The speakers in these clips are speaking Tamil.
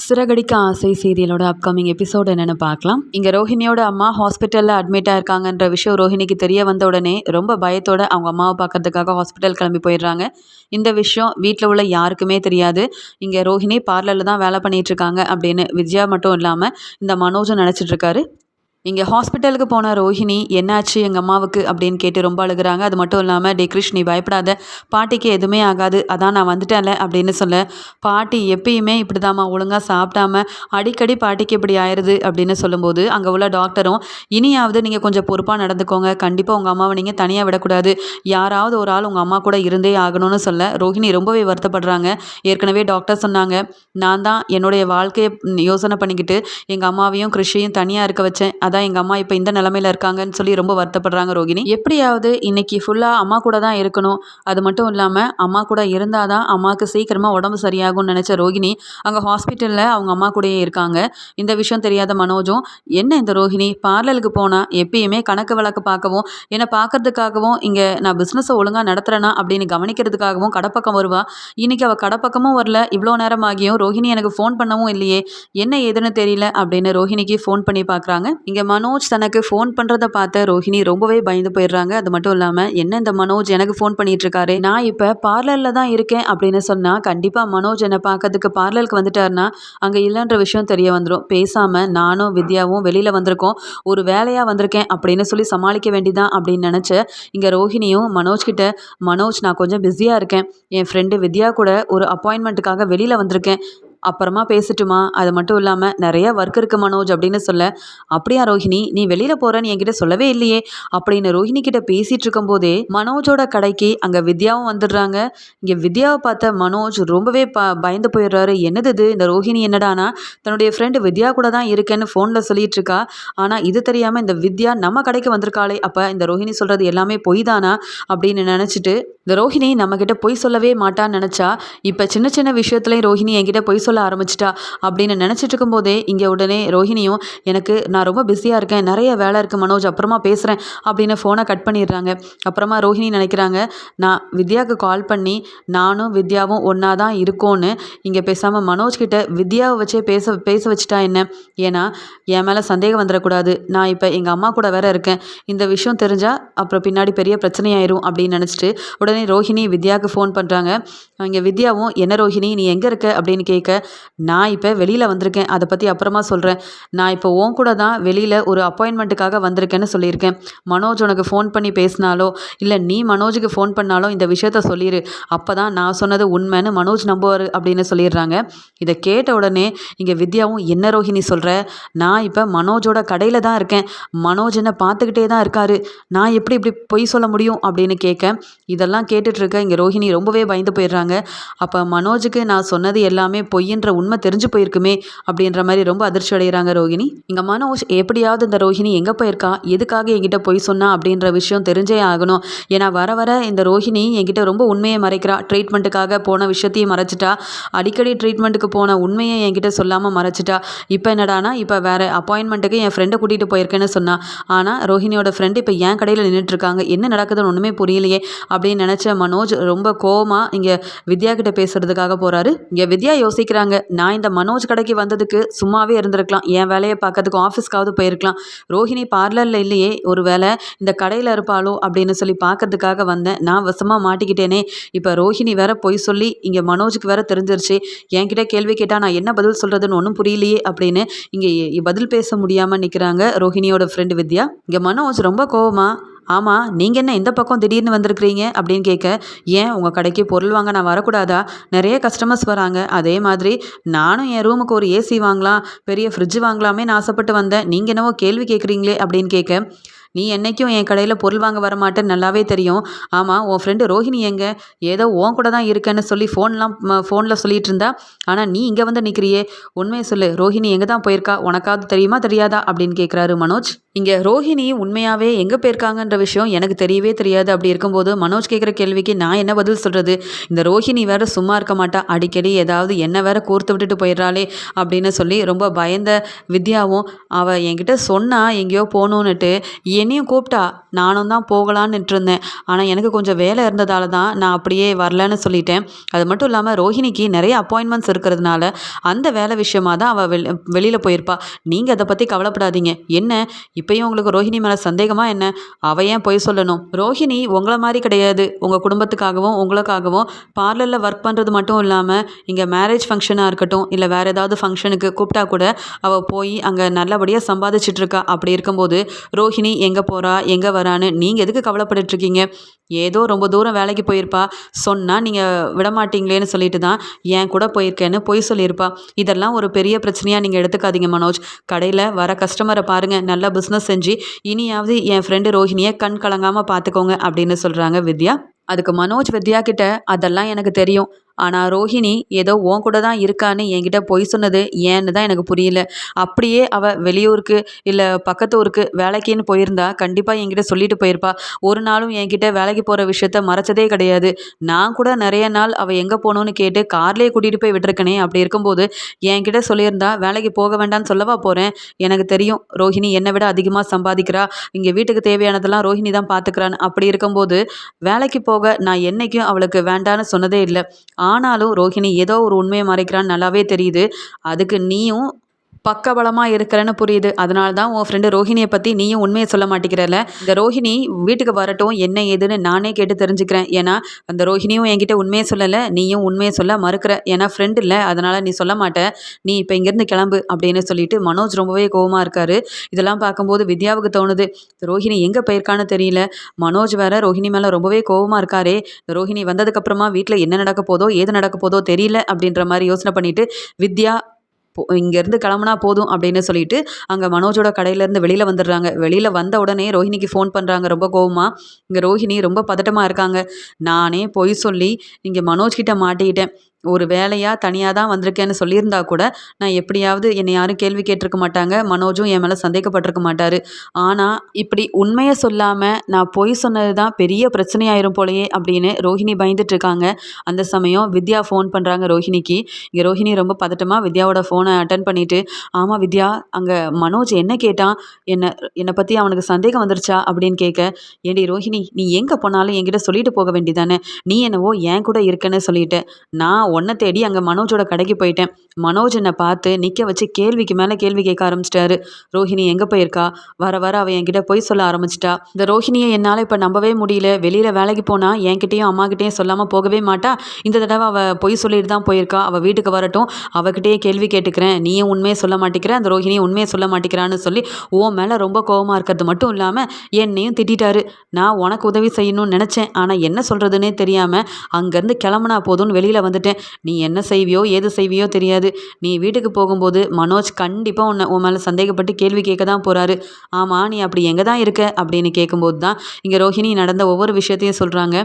சிறகடிக்க ஆசை சீரியலோட அப்கமிங் எபிசோட் என்னென்னு பார்க்கலாம். இங்கே ரோஹிணியோட அம்மா ஹாஸ்பிட்டலில் அட்மிட் ஆயிருக்காங்கன்ற விஷயம் ரோஹிணிக்கு தெரிய வந்த உடனே ரொம்ப பயத்தோட அவங்க அம்மாவை பார்க்கறதுக்காக ஹாஸ்பிட்டல் கிளம்பி போயிடுறாங்க. இந்த விஷயம் வீட்டில் உள்ள யாருக்குமே தெரியாது. இங்கே ரோஹிணி பார்லரில் தான் வேலை பண்ணிட்டு இருக்காங்க அப்படின்னு விஜயா மட்டும் இல்லாமல் இந்த மனோஜும் நினச்சிட்டு இருக்காரு. இங்கே ஹாஸ்பிட்டலுக்கு போன ரோஹிணி என்னாச்சு எங்கள் அம்மாவுக்கு அப்படின்னு கேட்டு ரொம்ப அழுகுறாங்க. அது மட்டும் இல்லாமல் டே கிருஷ், நீ பயப்படாத, பாட்டிக்கு எதுவுமே ஆகாது, அதான் நான் வந்துட்டேன்ல அப்படின்னு சொல்ல, பாட்டி எப்பயுமே இப்படி தாம்மா ஒழுங்காக சாப்பிடாம அடிக்கடி பாட்டிக்கு இப்படி ஆயிடுது அப்படின்னு சொல்லும்போது அங்கே உள்ள டாக்டரும், இனியாவது நீங்கள் கொஞ்சம் பொறுப்பாக நடந்துக்கோங்க, கண்டிப்பாக உங்கள் அம்மாவை நீங்கள் தனியாக விடக்கூடாது, யாராவது ஒரு ஆள் உங்கள் அம்மா கூட இருந்தே ஆகணும்னு சொல்ல ரோஹிணி ரொம்பவே வருத்தப்படுறாங்க. ஏற்கனவே டாக்டர் சொன்னாங்க, நான் தான் என்னுடைய வாழ்க்கையை யோசனை பண்ணிக்கிட்டு எங்கள் அம்மாவையும் கிருஷையும் தனியாக இருக்க வச்சேன், அதான் எங்கள் அம்மா இப்போ இந்த நிலமையில இருக்காங்கன்னு சொல்லி ரொம்ப வருத்தப்படுறாங்க ரோகிணி. எப்படியாவது இன்னைக்கு ஃபுல்லாக அம்மா கூட தான் இருக்கணும், அது மட்டும் இல்லாமல் அம்மா கூட இருந்தால் தான் அம்மாவுக்கு சீக்கிரமாக உடம்பு சரியாகும்னு நினச்ச ரோகிணி அங்கே ஹாஸ்பிட்டலில் அவங்க அம்மா கூடயே இருக்காங்க. இந்த விஷயம் தெரியாத மனோஜும், என்ன இந்த ரோஹிணி பார்லருக்கு போனால் எப்பயுமே கணக்கு வழக்கு பார்க்கவும் என்னை பார்க்கறதுக்காகவும் இங்கே நான் பிஸ்னஸை ஒழுங்காக நடத்துகிறேன்னா அப்படின்னு கவனிக்கிறதுக்காகவும் கடப்பக்கம் வருவா, இன்னைக்கு அவள் கடப்பக்கமும் வரல, இவ்வளோ நேரம் ஆகியும் ரோஹிணி எனக்கு ஃபோன் பண்ணவும் இல்லையே, என்ன ஏதுன்னு தெரியல அப்படின்னு ரோஹிணிக்கு ஃபோன் பண்ணி பார்க்குறாங்க. இங்கே மனோஜ் தனக்கு ஃபோன் பண்ணுறதை பார்த்த ரோஹிணி ரொம்பவே பயந்து போயிடுறாங்க. அது மட்டும் இல்லாமல், என்ன இந்த மனோஜ் எனக்கு ஃபோன் பண்ணிட்டு இருக்காரு, நான் இப்போ பார்லரில் தான் இருக்கேன் அப்படின்னு சொன்னால் கண்டிப்பாக மனோஜ் என்னை பார்க்கறதுக்கு பார்லருக்கு வந்துட்டாருன்னா அங்கே இல்லைன்ற விஷயம் தெரிய வந்துடும். பேசாமல் நானும் வித்யாவும் வெளியில் வந்திருக்கோம், ஒரு வேலையாக வந்திருக்கேன் அப்படின்னு சொல்லி சமாளிக்க வேண்டிதான் அப்படின்னு நினச்ச இங்கே ரோஹிணியும் மனோஜ்கிட்ட, மனோஜ் நான் கொஞ்சம் பிஸியாக இருக்கேன், என் ஃப்ரெண்டு வித்யா கூட ஒரு அப்பாயின்மெண்ட்டுக்காக வெளியில் வந்திருக்கேன், அப்புறமா பேசட்டுமா, அது மட்டும் இல்லாமல் நிறைய ஒர்க் இருக்குது மனோஜ் அப்படின்னு சொல்ல, அப்படியா ரோஹிணி, நீ வெளியில் போகிறேன்னு என்கிட்ட சொல்லவே இல்லையே அப்படின்னு ரோஹிணி கிட்ட பேசிகிட்டு இருக்கும்போதே மனோஜோட கடைக்கு அங்கே வித்யாவும் வந்துடுறாங்க. இங்கே வித்யாவை பார்த்த மனோஜ் ரொம்பவே பயந்து போயிடுறாரு. என்னது இது, இந்த ரோஹிணி என்னடானா தன்னுடைய ஃப்ரெண்டு வித்யா கூட தான் இருக்கேன்னு ஃபோனில் சொல்லிட்டு இருக்கா, ஆனால் இது தெரியாமல் இந்த வித்யா நம்ம கடைக்கு வந்திருக்காளே, அப்போ இந்த ரோஹிணி சொல்கிறது எல்லாமே பொய் தானா அப்படின்னு நினச்சிட்டு, இந்த ரோஹிணி நம்மக்கிட்ட பொய் சொல்லவே மாட்டான்னு நினச்சா இப்போ சின்ன சின்ன விஷயத்துலையும் ரோஹிணி என்கிட்ட பொய் சொல்ல ஆரம்பிச்சிட்டா அப்படின்னு நினச்சிட்டு இருக்கும்போதே இங்கே உடனே ரோஹிணியும், நான் ரொம்ப பிஸியாக இருக்கேன், நிறைய வேலை இருக்குது மனோஜ், அப்புறமா பேசுகிறேன் அப்படின்னு ஃபோனை கட் பண்ணிடுறாங்க. அப்புறமா ரோஹிணி நினைக்கிறாங்க, நான் வித்யாவுக்கு கால் பண்ணி நானும் வித்யாவும் ஒன்றா தான் இருக்கோன்னு இங்கே பேசாமல் மனோஜ்கிட்ட வித்யாவை வச்சே பேச வச்சுட்டா என்ன, ஏன்னா என் மேலே சந்தேகம் வந்துடக்கூடாது, நான் இப்போ எங்கள் அம்மா கூட வேற இருக்கேன், இந்த விஷயம் தெரிஞ்சால் அப்புறம் பின்னாடி பெரிய பிரச்சனையாயிரும் அப்படின்னு நினச்சிட்டு உடனே ரோஹிணி வித்யாவுக்கு ஃபோன் பண்ணுறாங்க. இங்கே வித்யாவும், என்ன ரோஹிணி நீ எங்கே இருக்க அப்படின்னு கேட்க, நான் இப்போ வெளியில் வந்திருக்கேன், அதை பற்றி அப்புறமா சொல்கிறேன், நான் இப்போ உன் கூட தான் வெளியில் ஒரு அப்பாயின்மெண்ட்டுக்காக வந்திருக்கேன்னு சொல்லியிருக்கேன், மனோஜ் உனக்கு ஃபோன் பண்ணி பேசினாலோ இல்லை நீ மனோஜுக்கு ஃபோன் பண்ணாலோ இந்த விஷயத்த சொல்லிடு, அப்போ தான் நான் சொன்னது உண்மைன்னு மனோஜ் நம்புவார் அப்படின்னு சொல்லிடுறாங்க. இதை கேட்ட உடனே இங்கே வித்யாவும், என்ன ரோஹிணி சொல்கிற, நான் இப்போ மனோஜோட கடையில் தான் இருக்கேன், மனோஜ் என்னை பார்த்துக்கிட்டே தான் இருக்காரு, நான் எப்படி இப்படி பொய் சொல்ல முடியும் அப்படின்னு கேட்க, இதெல்லாம் கேட்டுட்ருக்க இங்கே ரோஹிணி ரொம்பவே பயந்து போயிடுறாங்க. அப்போ மனோஜுக்கு நான் சொன்னது எல்லாமே பொய்ன்ற உண்மை தெரிஞ்சு போயிருக்குமே அப்படின்ற மாதிரி ரொம்ப அதிர்ச்சி அடைகிறாங்க ரோஹிணி. இங்கே மனோஜ் எப்படியாவது இந்த ரோஹிணி எங்கே போயிருக்கா, எதுக்காக என்கிட்ட பொய் சொன்னா அப்படின்ற விஷயம் தெரிஞ்சே ஆகணும், ஏன்னா வர வர இந்த ரோஹிணி என்கிட்ட ரொம்ப உண்மையை மறைக்கிறா, ட்ரீட்மெண்ட்டுக்காக போன விஷயத்தையும் மறைச்சிட்டா, அடிக்கடி ட்ரீட்மெண்ட்டுக்கு போன உண்மையை என்கிட்ட சொல்லாமல் மறைச்சிட்டா, இப்போ என்னடானா இப்போ வேறு அப்பாயின்மெண்ட்டுக்கு என் ஃப்ரெண்டை கூட்டிகிட்டு போயிருக்கேன்னு சொன்னா, ஆனால் ரோஹிணியோட ஃப்ரெண்டு இப்போ என் கடையில் நின்றுட்டுருக்காங்க, என்ன நடக்குதுன்னு ஒன்றுமே புரியலையே அப்படின்னு நினச்ச மனோஜ் ரொம்ப கோவமாக இங்கே வித்யா கிட்ட பேசுறதுக்காக போகிறாரு. இங்கே வித்யா யோசிக்கிறாங்க, நான் இந்த மனோஜ் கடைக்கு வந்ததுக்கு சும்மாவே இருந்திருக்கலாம், என் வேலையை பார்க்கறதுக்கு ஆஃபீஸ்க்காவது போயிருக்கலாம், ரோஹிணி பார்லரில் இல்லையே, ஒரு வேளை இந்த கடையில் இருப்பாளோ அப்படின்னு சொல்லி பார்க்கறதுக்காக வந்தேன், நான் வசமாக மாட்டிக்கிட்டேனே, இப்போ ரோஹிணி வேற பொய் சொல்லி இங்கே மனோஜுக்கு வேற தெரிஞ்சிருச்சு, என்கிட்ட கேள்வி கேட்டால் நான் என்ன பதில் சொல்கிறதுன்னு ஒன்றும் புரியலையே அப்படின்னு இங்கே பதில் பேச முடியாமல் நிற்கிறாங்க ரோஹிணியோட ஃப்ரெண்டு வித்யா. இங்கே மனோஜ் ரொம்ப கோவமா, ஆமாம் நீங்கள் என்ன இந்த பக்கம் திடீர்னு வந்திருக்கிறீங்க அப்படின்னு கேட்க, ஏன் உங்கள் கடைக்கு பொருள் வாங்க நான் வரக்கூடாதா, நிறைய கஸ்டமர்ஸ் வராங்க, அதே மாதிரி நானும் என் ரூமுக்கு ஒரு ஏசி வாங்கலாம், பெரிய ஃப்ரிட்ஜ் வாங்கலாமேன்னு ஆசைப்பட்டு வந்தேன், நீங்கள் என்னவோ கேள்வி கேட்குறீங்களே அப்படின்னு கேட்க, நீ என்றைக்கும் என் கடையில் பொருள் வாங்க வரமாட்டேன்னு நல்லாவே தெரியும், ஆமாம் உன் ஃப்ரெண்டு ரோஹிணி எங்கே, ஏதோ உன் கூட தான் இருக்கேன்னு சொல்லி ஃபோனில் சொல்லிகிட்டு இருந்தா, ஆனால் நீ இங்கே வந்து நிற்கிறியே, உண்மையை சொல்லு, ரோஹிணி எங்கே தான் போயிருக்கா, உனக்காவது தெரியுமா தெரியாதா அப்படின்னு கேட்குறாரு மனோஜ். இங்கே ரோஹிணி உண்மையாகவே எங்கே போயிருக்காங்கன்ற விஷயம் எனக்கு தெரியவே தெரியாது. அப்படி இருக்கும்போது மனோஜ் கேட்குற கேள்விக்கு நான் என்ன பதில் சொல்கிறது? இந்த ரோஹிணி வேற சும்மா இருக்க மாட்டா, அடிக்கடி ஏதாவது என்ன வேற கோர்த்து விட்டுட்டு போயிடுறாளே அப்படின்னு சொல்லி ரொம்ப பயந்த வித்யாவும் அவள் என்கிட்ட சொன்னா எங்கேயோ போகணுன்னுட்டு என்னையும் கூப்பிட்டா. நானும் தான் போகலான்னு இருந்தேன். ஆனால் எனக்கு கொஞ்சம் வேலை இருந்ததால தான் நான் அப்படியே வரலன்னு சொல்லிட்டேன். அது மட்டும் இல்லாமல் ரோஹிணிக்கு நிறைய அப்பாயின்மெண்ட்ஸ் இருக்கிறதுனால அந்த வேலை விஷயமாக தான் அவள் வெளியில் போயிருப்பா. நீங்கள் அதை பற்றி கவலைப்படாதீங்க. என்ன இப்பயும் உங்களுக்கு ரோஹிணி மேலே சந்தேகமா என்ன? அவ ஏன் பொய் சொல்லணும்? ரோஹிணி உங்களை மாதிரி கிடையாது. உங்கள் குடும்பத்துக்காகவும் உங்களுக்காகவும் பார்லரில் ஒர்க் பண்ணுறது மட்டும் இல்லாமல் இங்கே மேரேஜ் ஃபங்க்ஷனாக இருக்கட்டும், இல்லை வேறு ஏதாவது ஃபங்க்ஷனுக்கு கூப்பிட்டா கூட அவள் போய் அங்கே நல்லபடியாக சம்பாதிச்சிட்ருக்கா. அப்படி இருக்கும்போது ரோஹிணி எங்கே போகிறா எங்கே வரான்னு நீங்கள் எதுக்கு கவலைப்பட்டுட்ருக்கீங்க? ஏதோ ரொம்ப தூரம் வேலைக்கு போயிருப்பா, சொன்னால் நீங்கள் விடமாட்டீங்களேன்னு சொல்லிட்டு தான் என் கூட போயிருக்கேன்னு பொய் சொல்லியிருப்பா. இதெல்லாம் ஒரு பெரிய பிரச்சனையாக நீங்கள் எடுத்துக்காதீங்க மனோஜ். கடையில் வர கஸ்டமரை பாருங்கள், நல்லா பிஸ்னஸ் செஞ்சு இனியாவது என் ஃப்ரெண்டு ரோஹிணியை கண் கலங்காமல் பார்த்துக்கோங்க அப்படின்னு சொல்கிறாங்க வித்யா. அதுக்கு மனோஜ் வித்யா கிட்ட அதெல்லாம் எனக்கு தெரியும், ஆனால் ரோஹிணி ஏதோ உன் கூட தான் இருக்கான்னு என்கிட்ட பொய் சொன்னது ஏன்னு தான் எனக்கு புரியல. அப்படியே அவள் வெளியூருக்கு இல்லை பக்கத்து ஊருக்கு வேலைக்குன்னு போயிருந்தா கண்டிப்பாக என்கிட்ட சொல்லிட்டு போயிருப்பா. ஒரு நாளும் என்கிட்ட வேலைக்கு போகிற விஷயத்த மறைச்சதே கிடையாது. நான் கூட நிறைய நாள் அவள் எங்கே போகணுன்னு கேட்டு கார்லேயே கூட்டிகிட்டு போய் விட்டுருக்கனே. அப்படி இருக்கும்போது என்கிட்ட சொல்லியிருந்தா வேலைக்கு போக வேண்டாம்னு சொல்லவா போகிறேன்? எனக்கு தெரியும் ரோஹிணி என்னை விட அதிகமாக சம்பாதிக்கிறா, இங்கே வீட்டுக்கு தேவையானதெல்லாம் ரோஹிணி தான் பார்த்துக்கிறான்னு. அப்படி இருக்கும்போது வேலைக்கு போக நான் என்றைக்கும் அவளுக்கு வேண்டான்னு சொன்னதே இல்லை. ஆனாலும் ரோஹிணி ஏதோ ஒரு உண்மையை மறைக்கிறான்னு நல்லாவே தெரியுது. அதுக்கு நீயும் பக்கபலமாக இருக்கிறேன்னு புரியுது. அதனால தான் உன் ஃப்ரெண்டு ரோஹிணியை பற்றி நீயும் உண்மையை சொல்ல மாட்டேங்கிறல. இந்த ரோஹிணி வீட்டுக்கு வரட்டும், என்ன ஏதுன்னு நானே கேட்டு தெரிஞ்சுக்கிறேன். ஏன்னா அந்த ரோஹிணியும் என்கிட்ட உண்மையை சொல்லலை, நீயும் உண்மையை சொல்ல மறுக்கிற. ஏன்னா ஃப்ரெண்டு இல்லை, அதனால் நீ சொல்ல மாட்ட. நீ இப்போ இங்கேருந்து கிளம்பு அப்படின்னு சொல்லிட்டு மனோஜ் ரொம்பவே கோவமாக இருக்காரு. இதெல்லாம் பார்க்கும்போது வித்யாவுக்கு தோணுது, ரோஹிணி எங்கே போயிருக்கான்னு தெரியல. மனோஜ் வேற ரோஹிணி மேலே ரொம்பவே கோவமாக இருக்காரே. ரோஹிணி வந்ததுக்கப்புறமா வீட்டில் என்ன நடக்க போதோ ஏது நடக்க போதோ தெரியல அப்படின்ற மாதிரி யோசனை பண்ணிட்டு வித்யா இங்கேருந்து கிளம்புனா போதும் அப்படின்னு சொல்லிட்டு அங்கே மனோஜோட கடையிலேருந்து வெளியில் வந்துடுறாங்க. வெளியில் வந்த உடனே ரோஹிணிக்கு ஃபோன் பண்ணுறாங்க ரொம்ப கோவமாக. இங்கே ரோஹிணி ரொம்ப பதட்டமாக இருக்காங்க. நானே பொய் சொல்லி இங்கே மனோஜ்கிட்ட மாட்டிக்கிட்டேன். ஒரு வேலையாக தனியாக தான் வந்திருக்கேன்னு சொல்லியிருந்தா கூட நான் எப்படியாவது என்னை யாரும் கேள்வி கேட்டிருக்க மாட்டாங்க, மனோஜும் என் மேலே சந்தேகப்பட்டிருக்க மாட்டார். ஆனால் இப்படி உண்மையை சொல்லாமல் நான் பொய் சொன்னது தான் பெரிய பிரச்சனையாயிரும் போலையே அப்படின்னு ரோஹிணி பயந்துட்டுருக்காங்க. அந்த சமயம் வித்யா ஃபோன் பண்ணுறாங்க ரோஹிணிக்கு. இங்கே ரோஹிணி ரொம்ப பதட்டமாக வித்யாவோட ஃபோனை அட்டன் பண்ணிவிட்டு, ஆமாம் வித்யா, அங்கே மனோஜ் என்ன கேட்டான், என்னை பற்றி அவனுக்கு சந்தேகம் வந்துருச்சா அப்படின்னு கேட்க, ஏண்டி ரோஹிணி, நீ எங்கே போனாலும் என்கிட்ட சொல்லிட்டு போக வேண்டியதானே? நீ என்னவோ என் கூட இருக்கேன்னு சொல்லிட்டேன். நான் உன்னை தேடி அங்கே மனோஜோட கடைக்கு போயிட்டேன். மனோஜ் என்னை பார்த்து நிற்க வச்சு கேள்விக்கு மேலே கேள்வி கேட்க ஆரம்பிச்சிட்டாரு. ரோஹிணி எங்கே போயிருக்கா, வர வர அவள் என்கிட்ட பொய் சொல்ல ஆரம்பிச்சிட்டா. இந்த ரோஹிணியை என்னால் இப்போ நம்பவே முடியல. வெளியில் வேலைக்கு போனால் என்கிட்டையும் அம்மாக்கிட்டேயும் சொல்லாமல் போகவே மாட்டா. இந்த தடவை அவள் பொய் சொல்லிட்டு தான் போயிருக்கா. அவள் வீட்டுக்கு வரட்டும், அவகிட்டயே கேள்வி கேட்டுக்கிறேன். நீயும் உண்மையை சொல்ல மாட்டேங்கிற, அந்த ரோஹிணியை உண்மையை சொல்ல மாட்டேங்கிறான்னு சொல்லி உன் மேலே ரொம்ப கோபமாக இருக்கிறது மட்டும் இல்லாமல் என்னையும் திட்டாரு. நான் உனக்கு உதவி செய்யணும்னு நினச்சேன், ஆனால் என்ன சொல்கிறதுனே தெரியாமல் அங்கேருந்து கிளம்புனா போதும்னு வெளியில் வந்துட்டேன். நீ என்ன செய்வியோ ஏது செய்வியோ தெரியாது. நீ வீட்டுக்கு போகும்போது மனோஜ் கண்டிப்பாக உன் மேலே சந்தேகப்பட்டு கேள்வி கேட்க தான் போகிறாரு. ஆமாம், நீ அப்படி எங்கே தான் இருக்க அப்படின்னு கேட்கும்போது தான் இங்கே ரோஹிணி நடந்த ஒவ்வொரு விஷயத்தையும் சொல்கிறாங்க.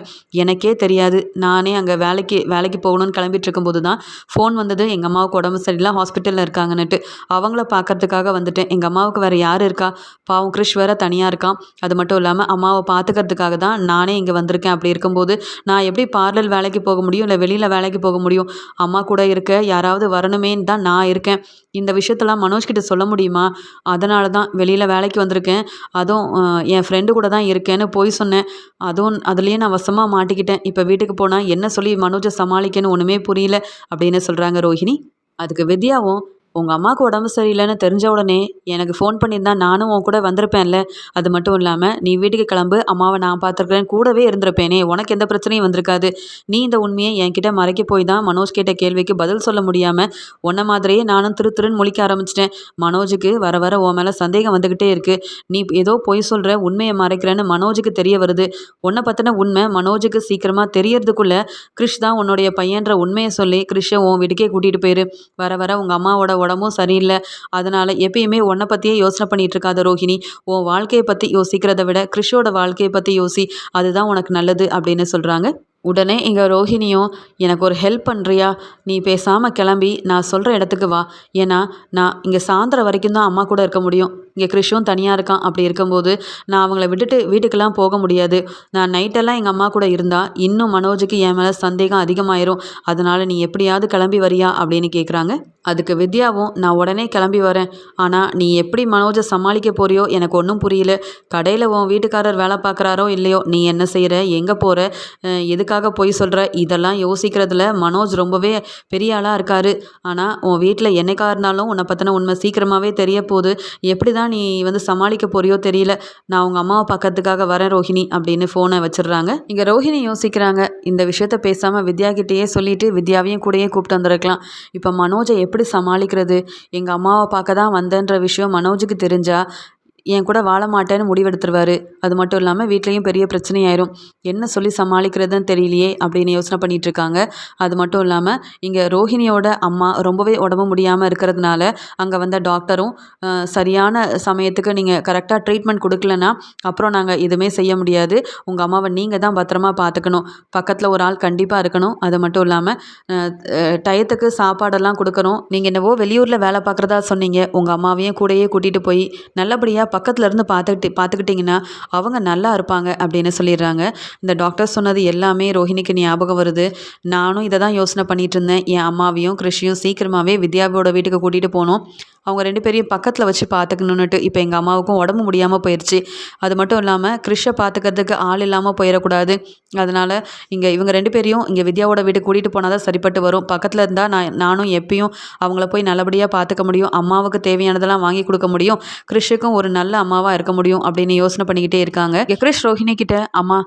எனக்கே தெரியாது, நானே அங்கே வேலைக்கு போகணும்னு கிளம்பிட்டு இருக்கும்போது தான் ஃபோன் வந்தது. எங்கள் அம்மாவுக்கு உடம்பு சரியில்லை, ஹாஸ்பிட்டலில் இருக்காங்கன்னுட்டு. அவங்கள பார்க்கறதுக்காக வந்துட்டேன். எங்கள் அம்மாவுக்கு வேறு யார் இருக்கா? பாவம் கிறிஷ் வேறு தனியாக இருக்கான். அது மட்டும் இல்லாமல் அம்மாவை பார்த்துக்கிறதுக்காக தான் நானே இங்கே வந்திருக்கேன். அப்படி இருக்கும்போது நான் எப்படி பார்லர் வேலைக்கு போக முடியும், இல்லை வெளியில் வேலைக்கு போக முடியும்? அம்மா கூட இருக்க யாராவது வரணுமேன்னு தான் நான் இருக்கேன். இந்த விஷயத்தெல்லாம் மனோஜ்கிட்ட சொல்ல முடியுமா? அதனால தான் வெளியில் வேலைக்கு வந்திருக்கேன். அதுவும் என் ஃப்ரெண்டு கூட தான் இருக்கேன்னு போய் சொன்னேன். அதுலேயே நான் வசமாக மாட்டிக்கிட்டேன். இப்போ வீட்டுக்கு போனால் என்ன சொல்லி மனோஜை சமாளிக்கன்னு ஒன்றுமே புரியல அப்படின்னு சொல்கிறாங்க ரோஹிணி. அதுக்கு வித்யாவும், உங்கள் அம்மாவுக்கு உடம்பு சரியில்லைன்னு தெரிஞ்ச உடனே எனக்கு ஃபோன் பண்ணியிருந்தா நானும் உன் கூட வந்திருப்பேன்ல. அது மட்டும் இல்லாமல் நீ வீட்டுக்கு கிளம்பு, அம்மாவை நான் பார்த்துருக்குறேன், கூடவே இருந்திருப்பேனே, உனக்கு எந்த பிரச்சனையும் வந்திருக்காது. நீ இந்த உண்மையை என்கிட்ட மறைக்க போய் தான் மனோஜ் கேட்ட கேள்விக்கு பதில் சொல்ல முடியாமல் உன்னை மாதிரியே நானும் திருன்னு முழிக்க ஆரம்பிச்சிட்டேன். மனோஜுக்கு வர வர உன் மேலே சந்தேகம் வந்துக்கிட்டே இருக்குது. நீ ஏதோ பொய் சொல்கிற, உண்மையை மறைக்கிறேன்னு மனோஜுக்கு தெரிய வருது. உன்னை பற்றின உண்மை மனோஜுக்கு சீக்கிரமாக தெரியறதுக்குள்ளே கிறிஷ் தான் உன்னுடைய பையன்ற உண்மையை சொல்லி கிறிஷை உன் வீட்டுக்கே கூட்டிகிட்டு போயிரு. வர வர உங்கள் அம்மாவோட உடம்பும் சரியில்லை. அதனால் எப்பயுமே உன்னை பற்றியே யோசனை பண்ணிகிட்டு இருக்காத ரோஹிணி. உன் வாழ்க்கையை பற்றி யோசிக்கிறத விட கிறிஷோட வாழ்க்கையை பற்றி யோசி, அதுதான் உனக்கு நல்லது அப்படின்னு சொல்கிறாங்க. உடனே இங்கே ரோஹிணியும், எனக்கு ஒரு ஹெல்ப் பண்ணுறியா? நீ பேசாமல் கிளம்பி நான் சொல்கிற இடத்துக்கு வா. ஏன்னா நான் இங்கே சாயந்தரம் வரைக்கும் தான் அம்மா கூட இருக்க முடியும். இங்கே கிறிஷும் தனியாக இருக்கான். அப்படி இருக்கும்போது நான் அவங்கள விட்டுட்டு வீட்டுக்கெல்லாம் போக முடியாது. நான் நைட்டெல்லாம் எங்கள் அம்மா கூட இருந்தால் இன்னும் மனோஜுக்கு என் மேலே சந்தேகம் அதிகமாயிரும். அதனால் நீ எப்படியாவது கிளம்பி வரியா அப்படின்னு கேட்குறாங்க. அதுக்கு வித்யாவும் நான் உடனே கிளம்பி வரேன். ஆனால் நீ எப்படி மனோஜை சமாளிக்க போறியோ எனக்கு ஒன்றும் புரியல. கடையில் உன் வீட்டுக்காரர் வேலை பார்க்குறாரோ இல்லையோ, நீ என்ன செய்கிற, எங்கே போகிற, எதுக்காக பொய் சொல்கிற, இதெல்லாம் யோசிக்கிறதுல மனோஜ் ரொம்பவே பெரிய ஆளாக இருக்காரு. ஆனால் உன் வீட்டில் என்னைக்கா இருந்தாலும் உன்னை பற்றின உண்மை சீக்கிரமாகவே தெரிய போகுது. எப்படி தான் நீ சமாளிக்க போறியோ தெரியல. நான் உங்கள் அம்மாவை பார்க்கறதுக்காக வரேன் ரோஹிணி அப்படின்னு ஃபோனை வச்சிடுறாங்க. இங்கே ரோஹிணி யோசிக்கிறாங்க, இந்த விஷயத்த பேசாமல் வித்யா கிட்டேயே சொல்லிவிட்டு வித்யாவையும் கூடயே கூப்பிட்டு வந்துருக்கலாம். இப்போ மனோஜை எப்படி சமாளிக்கிறது? எங்கள் அம்மாவை பார்க்க தான் வந்தேன்ற விஷயம் மனோஜுக்கு தெரிஞ்சா என் கூட வாழ மாட்டேன்னு முடிவெடுத்துருவார். அது மட்டும் இல்லாமல் வீட்லேயும் பெரிய பிரச்சனையாயிரும். என்ன சொல்லி சமாளிக்கிறதுன்னு தெரியலையே அப்படின்னு யோசனை பண்ணிகிட்ருக்காங்க. அது மட்டும் இல்லாமல் இங்கே ரோஹிணியோட அம்மா ரொம்பவே உடம்பு முடியாமல் இருக்கிறதுனால அங்கே வந்த டாக்டரும் சரியான சமயத்துக்கு நீங்கள் கரெக்டாக ட்ரீட்மெண்ட் கொடுக்கலன்னா அப்புறம் நாங்கள் எதுவுமே செய்ய முடியாது. உங்கள் அம்மாவை நீங்கள் தான் பத்திரமா பார்த்துக்கணும். பக்கத்தில் ஒரு ஆள் கண்டிப்பாக இருக்கணும். அது மட்டும் இல்லாமல் டயத்துக்கு சாப்பாடெல்லாம் கொடுக்கணும். நீங்கள் என்னவோ வெளியூரில் வேலை பார்க்குறதா சொன்னீங்க. உங்கள் அம்மாவையும் கூடயே கூட்டிகிட்டு போய் நல்லபடியாக பக்கத்தில் இருந்து பார்த்துக்கிட்டிங்கன்னா அவங்க நல்லா இருப்பாங்க அப்படின்னு சொல்லிடுறாங்க. இந்த டாக்டர் சொன்னது எல்லாமே ரோஹிணிக்கு ஞாபகம் வருது. நானும் இதை தான் யோசனை பண்ணிகிட்டு இருந்தேன். என் அம்மாவையும் கிறிஷையும் சீக்கிரமாகவே வித்யாவோட வீட்டுக்கு கூட்டிகிட்டு போகணும். அவங்க 2 பேரையும் பக்கத்தில் வச்சு பார்த்துக்கணுன்னுட்டு. இப்போ எங்கள் அம்மாவுக்கும் உடம்பு முடியாமல் போயிடுச்சு. அது மட்டும் இல்லாமல் கிறிஷை பார்த்துக்கிறதுக்கு ஆள் இல்லாமல் போயிடக்கூடாது. அதனால் இவங்க 2 பேரையும் இங்கே வித்யாவோட வீட்டுக்கு கூட்டிகிட்டு போனால் தான் சரிப்பட்டு வரும். பக்கத்தில் இருந்தால் நானும் எப்பயும் அவங்கள போய் நல்லபடியாக பார்த்துக்க முடியும். அம்மாவுக்கு தேவையானதெல்லாம் வாங்கி கொடுக்க முடியும். கிறிஷுக்கும் ஒரு நல்ல அம்மாவாக இருக்க முடியும் அப்படின்னு யோசனை பண்ணிக்கிட்டே இருக்காங்க. கிறிஷ் ரோஹிணி கிட்ட, அம்மா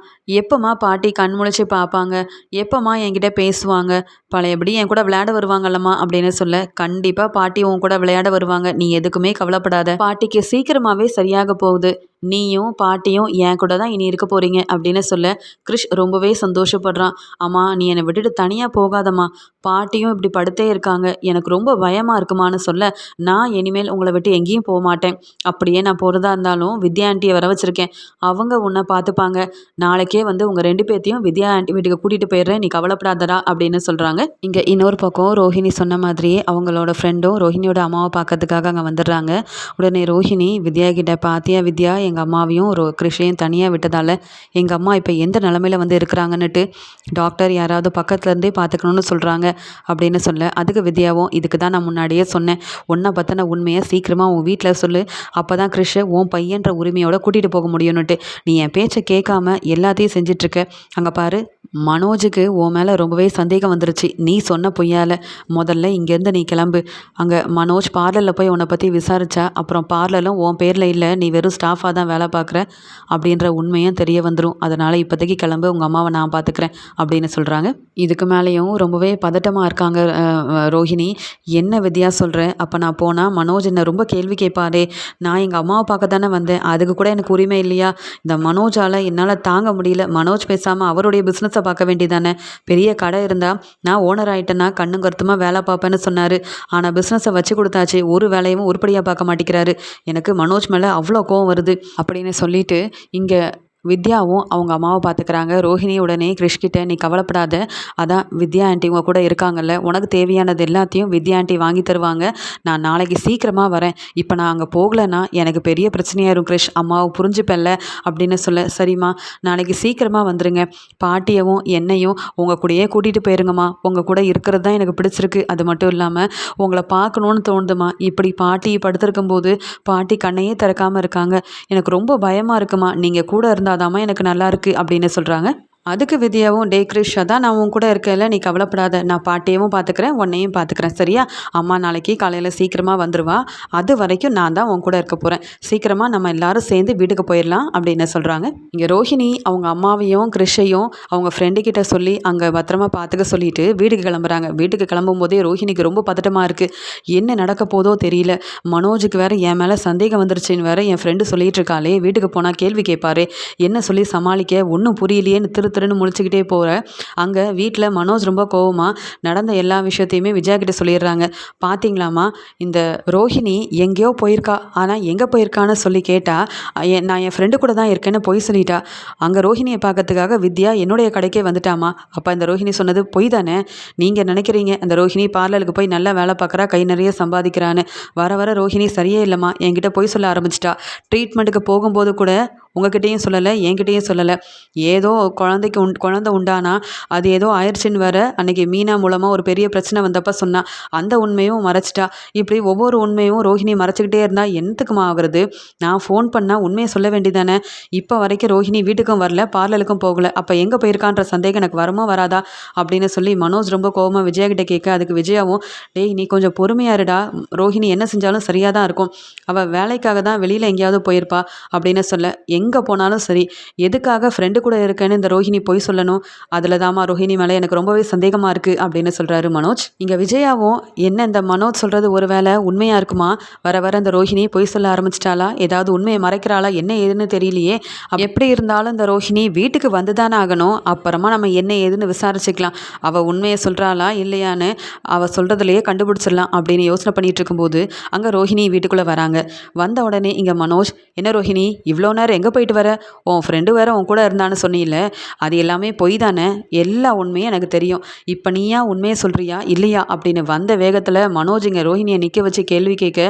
எப்போம்மா பாட்டி கண் முழிச்சு பார்ப்பாங்க, எப்போம்மா என்கிட்ட பேசுவாங்க, பழையபடி என் கூட விளையாட வருவாங்கல்லம்மா அப்படின்னு சொல்ல, கண்டிப்பாக பாட்டி உன் கூட விளையாட வருவாங்க, நீ எதுக்குமே கவலைப்படாத, பாட்டிக்கு சீக்கிரமாகவே சரியாக போகுது, நீயும் பாட்டியும் என் கூட தான் இனி இருக்க போகிறீங்க அப்படின்னு சொல்ல கிறிஷ் ரொம்பவே சந்தோஷப்படுறான். அம்மா நீ என்னை விட்டுட்டு தனியாக போகாதம்மா, பாட்டியும் இப்படி படுத்தே இருக்காங்க, எனக்கு ரொம்ப பயமாக இருக்குமான்னு சொல்ல, நான் இனிமேல் உங்களை விட்டு எங்கேயும் போக மாட்டேன். அப்படியே நான் போகிறதா இருந்தாலும் வித்யா ஆண்டியை வர வச்சுருக்கேன், அவங்க உன்னை பார்த்துப்பாங்க. நாளைக்கே உங்கள் 2 பேர்த்தையும் வித்யா ஆண்டி வீட்டுக்கு கூட்டிகிட்டு போயிடுறேன், நீ கவலைப்படாதடா அப்படின்னு சொல்கிறாங்க. இங்கே இன்னொரு பக்கம் ரோஹிணி சொன்ன மாதிரியே அவங்களோட ஃப்ரெண்டும் ரோஹிணியோட அம்மாவை பார்க்கறதுக்காக அங்கே வந்துடுறாங்க. உடனே ரோஹிணி வித்யா கிட்ட, பாத்தியா வித்யா, எங்கள் அம்மாவையும் கிறிஷையும் தனியாக விட்டதால் எங்கள் அம்மா இப்போ எந்த நிலமையில் இருக்கிறாங்கன்னுட்டு டாக்டர் யாராவது பக்கத்தில் இருந்தே பார்த்துக்கணுன்னு சொல்கிறாங்க அப்படின்னு சொல்ல, அதுக்கு வித்யாவும், இதுக்கு தான் நான் முன்னாடியே சொன்னேன், உன்னை பற்றின உண்மையை சீக்கிரமாக உன் வீட்டில் சொல்லு, அப்போ தான் கிறிஷை உன் பையன்ற உரிமையோட கூட்டிகிட்டு போக முடியும்னுட்டு. நீ என் பேச்சை கேட்காம எல்லாத்தையும் செஞ்சிட்ருக்க. அங்கே பாரு, மனோஜுக்கு உன் மேலே ரொம்பவே சந்தேகம் வந்துருச்சு, நீ சொன்ன பொய்யால். முதல்ல இங்கேருந்து நீ கிளம்பு. அங்கே மனோஜ் பார்லரில் போய் உன்னை பற்றி விசாரித்தா அப்புறம் பார்லரும் உன் பேரில் இல்லை, நீ வெறும் ஸ்டாஃபாக தான் வேலை பார்க்குற அப்படின்ற உண்மையும் தெரிய வந்துடும். அதனால் இப்போதைக்கு கிளம்பு, உங்கள் அம்மாவை நான் பார்த்துக்கிறேன் அப்படின்னு சொல்கிறாங்க. இதுக்கு மேலேயும் ரொம்பவே பதட்டமாக இருக்காங்க ரோஹிணி. என்ன வித்யா சொல்கிறேன், அப்போ நான் போனால் மனோஜ் என்னை ரொம்ப கேள்வி கேட்பாரே, நான் எங்கள் அம்மாவை பார்க்க தானே வந்தேன், அதுக்கு கூட எனக்கு உரிமை இல்லையா? இந்த மனோஜால் என்னால் தாங்க முடியல. மனோஜ் பேசாமல் அவருடைய பிஸ்னஸை பார்க்க வேண்டியதானே. பெரிய கடை இருந்தால் நான் ஓனர் ஆகிட்டேன்னா கண்ணும் கருத்துமாக வேலை பார்ப்பேன்னு சொன்னார். ஆனால் பிஸ்னஸை வச்சு கொடுத்தாச்சு, ஒரு வேலையும் உருப்படியாக பார்க்க மாட்டேங்கிறாரு. எனக்கு மனோஜ் மேலே அவ்வளோ கோவம் வருது அப்படின்னு சொல்லிட்டு இங்கே வித்யாவும் அவங்க அம்மாவை பார்த்துக்கிறாங்க. ரோஹிணி உடனே கிறிஷ்கிட்ட, நீ கவலைப்படாத, அதான் வித்யா ஆண்டி உங்கள் கூட இருக்காங்கல்ல, உனக்கு தேவையானது எல்லாத்தையும் வித்யா ஆண்டி வாங்கி தருவாங்க, நான் நாளைக்கு சீக்கிரமாக வரேன், இப்போ நான் அங்கே போகலைன்னா எனக்கு பெரிய பிரச்சனையாயிரும் கிறிஷ், அம்மாவை புரிஞ்சுப்பேன்ல அப்படின்னு சொல்ல, சரிம்மா நாளைக்கு சீக்கிரமாக வந்துடுங்க, பாட்டியவும் என்னையும் உங்கள் கூடயே கூட்டிகிட்டு போயிருங்கம்மா, உங்கள் கூட இருக்கிறது தான் எனக்கு பிடிச்சிருக்கு, அது மட்டும் இல்லாமல் உங்களை பார்க்கணுன்னு தோணுதுமா, இப்படி பாட்டி படுத்திருக்கும்போது பாட்டி கண்ணையே திறக்காமல் இருக்காங்க, எனக்கு ரொம்ப பயமாக இருக்குமா, நீங்கள் கூட இருந்தால் அதாம்மா எனக்கு நல்லா இருக்குது அப்படின்னு சொல்கிறாங்க. அதுக்கு வித்யாவும், டே கிறிஷ், அதான் நான் உன் கூட இருக்கல, நீ கவலைப்படாத, நான் பாட்டியவும் பார்த்துக்கிறேன், உன்னையும் பார்த்துக்கிறேன், சரியா? அம்மா நாளைக்கு காலையில் சீக்கிரமாக வந்துடுவா, அது வரைக்கும் நான் தான் உன் கூட இருக்க போகிறேன், சீக்கிரமாக நம்ம எல்லாரும் சேர்ந்து வீட்டுக்கு போயிடலாம் அப்படின்னு சொல்கிறாங்க. இங்கே ரோஹிணி அவங்க அம்மாவையும் கிறிஷையும் அவங்க ஃப்ரெண்டுக்கிட்ட சொல்லி அங்கே பத்திரமா பார்த்துக்க சொல்லிட்டு வீட்டுக்கு கிளம்புறாங்க. வீட்டுக்கு கிளம்பும் போதே ரோஹிணிக்கு ரொம்ப பதட்டமாக இருக்குது. என்ன நடக்க போதோ தெரியல, மனோஜுக்கு வேறு என் மேலே சந்தேகம் வந்துருச்சுன்னு வேறு என் ஃப்ரெண்டு சொல்லிகிட்டு இருக்காளே, வீட்டுக்கு போனால் கேள்வி கேட்பாரு, என்ன சொல்லி சமாளிக்க ஒன்றும் புரியலையேன்னு திரு திருன்னு முழிச்சுக்கிட்டே போகிற அங்கே வீட்டில் மனோஜ் ரொம்ப கோவமாக நடந்த எல்லா விஷயத்தையுமே விஜயா கிட்ட சொல்லிடுறாங்க. பார்த்தீங்களாம்மா, இந்த ரோஹிணி எங்கேயோ போயிருக்கா, ஆனால் எங்கே போயிருக்கான்னு சொல்லி கேட்டால் நான் என் ஃப்ரெண்டு கூட தான் இருக்கேன்னு பொய் சொல்லிட்டா. அங்கே ரோஹிணியை பார்க்கறதுக்காக வித்யா என்னுடைய கடைக்கே வந்துட்டாமா. அப்போ அந்த ரோஹிணி சொன்னது பொய் தானே? நீங்கள் நினைக்கிறீங்க அந்த ரோஹிணி பார்லருக்கு போய் நல்லா வேலை பார்க்குறா, கை நிறைய சம்பாதிக்கிறான்னு. வர வர ரோஹிணி சரியே இல்லைம்மா, என்கிட்ட பொய் சொல்ல ஆரம்பிச்சிட்டா. ட்ரீட்மெண்ட்டுக்கு போகும்போது கூட உங்ககிட்டயும் சொல்லலை, என்கிட்டயும் சொல்லலை. ஏதோ குழந்தை உண்டானா அது ஏதோ ஆயிடுச்சுன்னு வேற அன்னைக்கு மீனா மூலமாக ஒரு பெரிய பிரச்சனை வந்தப்போ சொன்னா. அந்த உண்மையும் மறைச்சிட்டா. இப்படி ஒவ்வொரு உண்மையும் ரோஹிணி மறைச்சிக்கிட்டே இருந்தால் என்னத்துக்குமா ஆகுறது? நான் ஃபோன் பண்ணால் உண்மையை சொல்ல வேண்டியதானே? இப்போ வரைக்கும் ரோஹிணி வீட்டுக்கும் வரல, பார்லருக்கும் போகல. அப்போ எங்கே போயிருக்கான்ற சந்தேகம் எனக்கு வருமா வராதா அப்படின்னு சொல்லி மனோஜ் ரொம்ப கோவமாக விஜயா கிட்ட கேட்க, அதுக்கு விஜயாவும், டேய் நீ கொஞ்சம் பொறுமையா இருடா, ரோஹிணி என்ன செஞ்சாலும் சரியாக தான் இருக்கும். அவள் வேலைக்காக தான் வெளியில் எங்கேயாவது போயிருப்பா அப்படின்னு சொல்ல, எங்கே போனாலும் சரி, எதுக்காக ஃப்ரெண்டு கூட இருக்கேன்னு இந்த ரோஹிணி பொய் சொல்லணும்? அதில் தாம்மா ரோஹிணி மேலே எனக்கு ரொம்பவே சந்தேகமாக இருக்குது அப்படின்னு சொல்கிறாரு மனோஜ். இங்கே விஜயாவும், என்ன இந்த மனோஜ் சொல்கிறது ஒரு வேளை உண்மையாக இருக்குமா? வர வர இந்த ரோஹிணி பொய் சொல்ல ஆரம்பிச்சிட்டாளா? ஏதாவது உண்மையை மறைக்கிறாளா? என்ன ஏதுன்னு தெரியலையே. எப்படி இருந்தாலும் இந்த ரோஹிணி வீட்டுக்கு வந்து தானே ஆகணும். அப்புறமா நம்ம என்ன ஏதுன்னு விசாரிச்சுக்கலாம். அவள் உண்மையை சொல்கிறாளா இல்லையான்னு அவள் சொல்கிறதுலையே கண்டுபிடிச்சிடலாம் அப்படின்னு யோசனை பண்ணிட்டு இருக்கும்போது அங்கே ரோஹிணி வீட்டுக்குள்ளே வராங்க. வந்த உடனே இங்கே மனோஜ், என்ன ரோஹிணி இவ்வளோ நேரம் எங்கே போயிட்டு வர? உன் ஃப்ரெண்டு வேற உன் கூட இருந்தான்னு சொன்னீல, அது எல்லாமே பொய் தானே? எல்லா உண்மையும் எனக்கு தெரியும். இப்போ நீயா உண்மையை சொல்கிறியா இல்லையா அப்படின்னு வந்த வேகத்தில் மனோஜ் இங்கே ரோஹிணியை நிற்க வச்சு கேள்வி கேட்க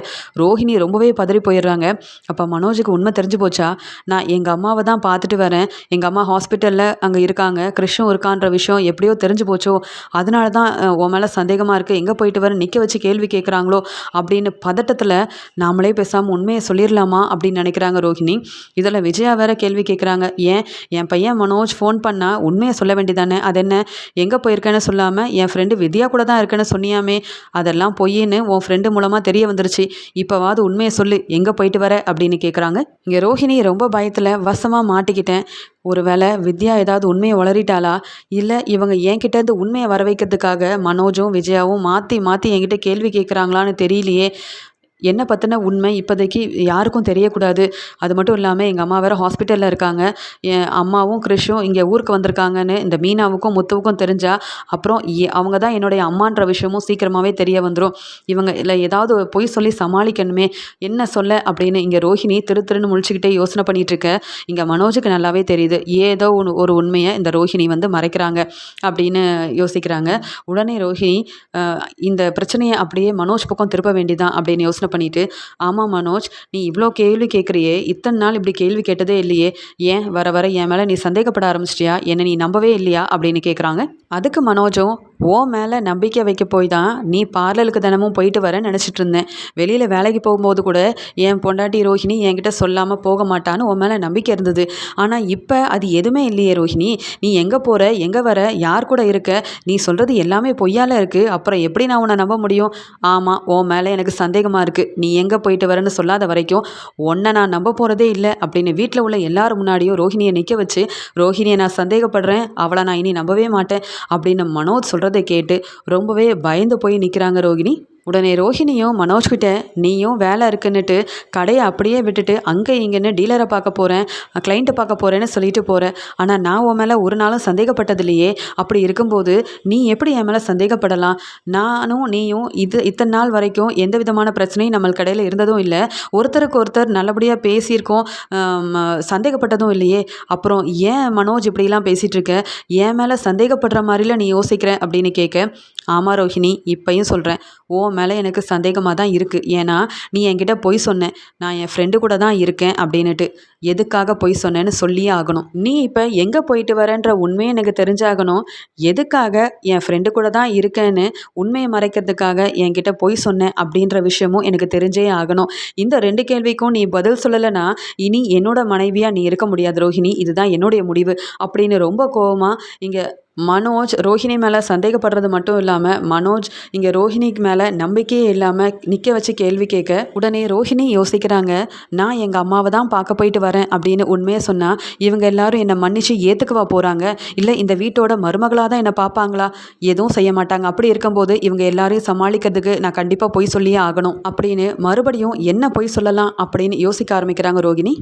ரோஹிணி ரொம்பவே பதறி போயிடுறாங்க. அப்போ மனோஜுக்கு உண்மை தெரிஞ்சு போச்சா? நான் எங்கள் அம்மாவை தான் பார்த்துட்டு வரேன், எங்கள் அம்மா ஹாஸ்பிட்டலில் அங்கே இருக்காங்க, கிருஷ்ணும் இருக்கான்ற விஷயம் எப்படியோ தெரிஞ்சு போச்சோ, அதனால தான் உன் மேலே சந்தேகமாக இருக்குது, எங்கே போயிட்டு வர நிற்க வச்சு கேள்வி கேட்குறாங்களோ அப்படின்னு பதட்டத்தில் நாமளே பேசாமல் உண்மையை சொல்லிடலாமா அப்படின்னு நினைக்கிறாங்க ரோஹிணி. இதில் விஜயா வேற கேள்வி கேட்குறாங்க. ஏன் என் பையன் மனோஜ் ஃபோன் பண்ணால் உண்மையை சொல்ல வேண்டியதானே? அது என்ன, எங்கே போயிருக்கேன்னு சொல்லாமல் என் ஃப்ரெண்டு வித்யா கூட தான் இருக்கேன்னு சொன்னியாமே, அதெல்லாம் பொய்ன்னு உன் ஃப்ரெண்டு மூலமாக தெரிய வந்துருச்சு. இப்போவாது உண்மையை சொல்லு, எங்கே போயிட்டு வர அப்படின்னு கேட்குறாங்க. இங்கே ரோஹிணி ரொம்ப பயத்தில் வசமாக மாட்டிக்கிட்டேன். ஒருவேளை வித்யா ஏதாவது உண்மையை உளறிட்டாளா, இல்லை இவங்க என்கிட்டேருந்து உண்மையை வர வைக்கிறதுக்காக மனோஜும் விஜயாவும் மாற்றி மாற்றி என்கிட்ட கேள்வி கேட்குறாங்களான்னு தெரியலையே. என்னை பற்றின உண்மை இப்போதைக்கு யாருக்கும் தெரியக்கூடாது. அது மட்டும் இல்லாமல் எங்கள் அம்மா வேறு ஹாஸ்பிட்டலில் இருக்காங்க. என் அம்மாவும் கிருஷும் இங்கே ஊருக்கு வந்திருக்காங்கன்னு இந்த மீனாவுக்கும் முத்துவுக்கும் தெரிஞ்சால் அப்புறம் அவங்க தான் என்னுடைய அம்மான்ற விஷயமும் சீக்கிரமாகவே தெரிய வந்துடும். இவங்க இல்லை ஏதாவது பொய் சொல்லி சமாளிக்கணுமே, என்ன சொல்ல அப்படின்னு இங்கே ரோஹிணி திருன்னு முழிச்சுக்கிட்டே யோசனை பண்ணிகிட்ருக்க. இங்கே மனோஜுக்கு நல்லாவே தெரியுது, ஏதோ ஒரு உண்மையை இந்த ரோஹிணி வந்து மறைக்கிறாங்க அப்படின்னு யோசிக்கிறாங்க. உடனே ரோஹிணி இந்த பிரச்சனையை அப்படியே மனோஜ் பக்கம் திருப்ப வேண்டியதான் அப்படின்னு யோசனை பண்ணிட்டு, ஆமாம் மனோஜ், நீ இவ்வளோ கேள்வி கேட்குறியே, இத்தனை நாள் இப்படி கேள்வி கேட்டதே இல்லையே, ஏன் வர வர என் மேலே நீ சந்தேகப்பட ஆரம்பிச்சிட்டியா, என்னை நீ நம்பவே இல்லையா அப்படின்னு கேட்குறாங்க. அதுக்கு மனோஜும், ஓ மேலே நம்பிக்கை வைக்க போய் தான் நீ பார்லருக்கு தினமும் போயிட்டு வரேன்னு நினச்சிட்டு இருந்தேன். வெளியில் வேலைக்கு போகும்போது கூட என் பொண்டாட்டி ரோஹிணி என்கிட்ட சொல்லாமல் போக மாட்டான்னு உன் மேலே நம்பிக்கை இருந்தது. ஆனால் இப்போ அது எதுவுமே இல்லையே ரோஹிணி, நீ எங்கே போகிற, எங்கே வர, யார் கூட இருக்க, நீ சொல்கிறது எல்லாமே பொய்யால் இருக்குது, அப்புறம் எப்படி நான் உன்னை நம்ப முடியும்? ஆமாம், உன் மேலே எனக்கு சந்தேகமாக இருக்குது, நீ எங்கே போயிட்டு வரேன்னு சொல்லாத வரைக்கும் உன்னை நான் நம்ப போகிறதே இல்லை அப்படின்னு வீட்டில் உள்ள எல்லாரும் முன்னாடியும் ரோஹிணியை நிற்க வச்சு, ரோஹிணியை நான் சந்தேகப்படுறேன், அவளை நான் இனி நம்பவே மாட்டேன் அப்படின்னு மனோஜ் சொல்கிறத கேட்டு ரொம்பவே பயந்து போய் நிற்கிறாங்க ரோஹிணி. உடனே ரோஹிணியும் மனோஜ்கிட்ட, நீயும் வேலை இருக்குன்னுட்டு கடையை அப்படியே விட்டுட்டு அங்கே இங்கேன்னு டீலரை பார்க்க போகிறேன், கிளைண்ட்டை பார்க்க போகிறேன்னு சொல்லிட்டு போகிறேன். ஆனால் நான் உன் மேலே ஒரு நாளும் சந்தேகப்பட்டதில்லையே. அப்படி இருக்கும்போது நீ எப்படி என் மேலே சந்தேகப்படலாம்? நானும் நீயும் இத்தனை நாள் வரைக்கும் எந்த விதமான பிரச்சனையும் நம்ம கடையில் இருந்ததும் இல்லை, ஒருத்தருக்கு ஒருத்தர் நல்லபடியாக பேசியிருக்கோம், சந்தேகப்பட்டதும் இல்லையே. அப்புறம் ஏன் மனோஜ் இப்படிலாம் பேசிகிட்டு இருக்க, என் மேலே சந்தேகப்படுற மாதிரில நீ யோசிக்கிற அப்படின்னு கேட்க, ஆமாம் ரோஹிணி, இப்பையும் சொல்கிறேன், ஓ மேலே எனக்கு சந்தேகமாக தான் இருக்குது. ஏன்னா நீ என்கிட்ட பொய் சொன்ன, நான் என் ஃப்ரெண்டு கூட தான் இருக்கேன் அப்படின்னுட்டு. எதுக்காக பொய் சொன்னேன்னு சொல்லியே ஆகணும். நீ இப்போ எங்கே போயிட்டு வரேன்ற உண்மையை எனக்கு தெரிஞ்சாகணும். எதுக்காக என் ஃப்ரெண்டு கூட தான் இருக்கேன்னு உண்மையை மறைக்கிறதுக்காக என்கிட்ட பொய் சொன்னேன் அப்படின்ற விஷயமும் எனக்கு தெரிஞ்சே ஆகணும். இந்த 2 கேள்விக்கும் நீ பதில் சொல்லலைன்னா இனி என்னோட மனைவியாக நீ இருக்க முடியாது ரோஹிணி, இதுதான் என்னுடைய முடிவு அப்படின்னு ரொம்ப கோவமாக இங்கே மனோஜ் ரோஹிணி மேலே சந்தேகப்படுறது மட்டும் இல்லாமல் மனோஜ் இங்கே ரோஹிணிக்கு மேலே நம்பிக்கையே இல்லாமல் நிற்க வச்சு கேள்வி கேட்க, உடனே ரோஹிணி யோசிக்கிறாங்க, நான் எங்கள் அம்மாவை தான் பார்க்க போயிட்டு வரேன் அப்படின்னு உண்மையை சொன்னால் இவங்க எல்லாரும் என்னை மன்னிச்சு ஏற்றுக்கவா போகிறாங்க, இல்லை இந்த வீட்டோட மருமகளாக தான் என்னை பார்ப்பாங்களா? எதுவும் செய்ய மாட்டாங்க. அப்படி இருக்கும்போது இவங்க எல்லாரையும் சமாளிக்கிறதுக்கு நான் கண்டிப்பாக பொய் சொல்லியே ஆகணும் அப்படின்னு மறுபடியும் என்ன பொய் சொல்லலாம் அப்படின்னு யோசிக்க ஆரம்பிக்கிறாங்க ரோஹிணி.